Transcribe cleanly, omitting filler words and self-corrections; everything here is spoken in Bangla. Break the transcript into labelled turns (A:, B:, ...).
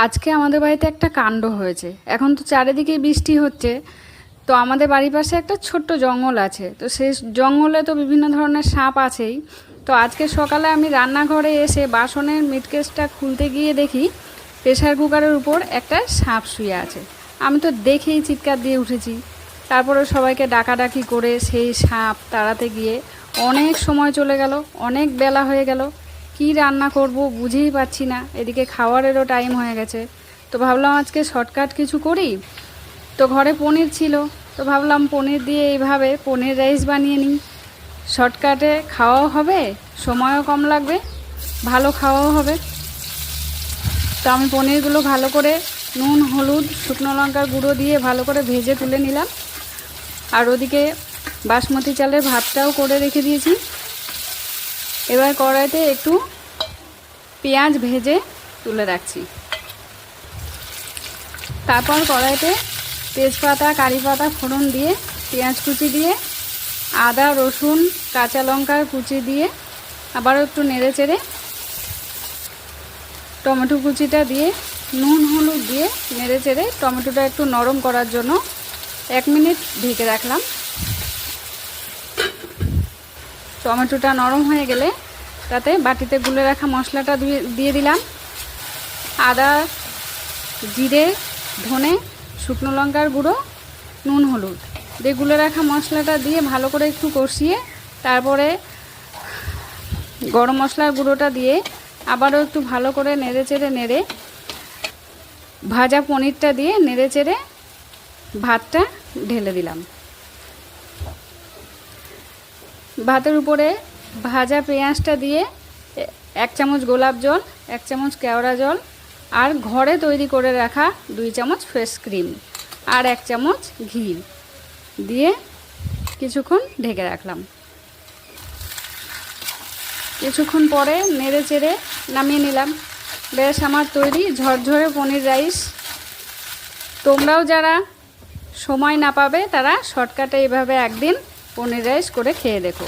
A: আজকে আমাদের বাড়িতে একটা কাণ্ড হয়েছে। এখন তো চারিদিকে বৃষ্টি হচ্ছে, তো আমাদের বাড়ির পাশে একটা ছোট্ট জঙ্গল আছে। তো সেই জঙ্গলে তো বিভিন্ন ধরনের সাপ আছেই। তো আজকে সকালে আমি রান্নাঘরে এসে বাসনের মিটকেসটা খুলতে গিয়ে দেখি প্রেসার কুকারের উপর একটা সাপ শুয়ে আছে। আমি তো দেখেই চিৎকার দিয়ে উঠেছি। তারপরে সবাইকে ডাকাডাকি করে সেই সাপ তাড়াতে গিয়ে অনেক সময় চলে গেল, অনেক বেলা হয়ে গেল। কি রান্না করব বুঝেই পাচ্ছি না, এদিকে খাওয়ারেরও টাইম হয়ে গেছে। তো ভাবলাম আজকে শর্টকাট কিছু করি। তো ঘরে পনির ছিল, তো ভাবলাম পনির দিয়ে এইভাবে পনির রাইস বানিয়ে নিই। শর্টকাটে খাওয়াও হবে, সময়ও কম লাগবে, ভালো খাওয়াও হবে। তো আমি পনিরগুলো ভালো করে নুন, হলুদ, শুকনো লঙ্কার গুঁড়ো দিয়ে ভালো করে ভেজে তুলে নিলাম। আর ওদিকে বাসমতি চালের ভাতটাও করে রেখে দিয়েছি। এবার কড়াইতে একটু পেঁয়াজ ভেজে তুলে রাখছি। তারপর কড়াইতে তেজপাতা, কারি পাতা ফোড়ন দিয়ে পেঁয়াজ কুচি দিয়ে আদা, রসুন, কাঁচা লঙ্কার কুচি দিয়ে আবারও একটু নেড়ে চেড়ে টমেটো কুচিটা দিয়ে নুন, হলুদ দিয়ে নেড়ে চেড়ে টমেটোটা একটু নরম করার জন্য 1 মিনিট ঢেকে রাখলাম। টমেটোটা নরম হয়ে গেলে তাতে বাটিতে গুলে রাখা মশলাটা দিয়ে দিলাম। আদা, জিরে, ধনে, শুকনো লঙ্কার গুঁড়ো, নুন, হলুদ দিয়ে গুলে রাখা মশলাটা দিয়ে ভালো করে একটু কষিয়ে তারপরে গরম মশলার গুঁড়োটা দিয়ে আবারও একটু ভালো করে নেড়ে ভাজা পনিরটা দিয়ে নেড়ে চেড়ে ভাতটা ঢেলে দিলাম। ভাতের উপরে ভাজা পেঁয়াজটা দিয়ে 1 চামচ গোলাপ জল, 1 চামচ কেওড়া জল আর ঘরে তৈরি করে রাখা 2 চামচ ফ্রেশ ক্রিম আর 1 চামচ ঘি দিয়ে কিছুক্ষণ ঢেকে রাখলাম। কিছুক্ষণ পরে নেড়ে চেড়ে নামিয়ে নিলাম। বেশ আমার তৈরি ঝরঝরে পনির রাইস। তোমরাও যারা সময় না পাবে তারা শর্টকাটে এইভাবে একদিন পনির রাইস করে খেয়ে দেখো।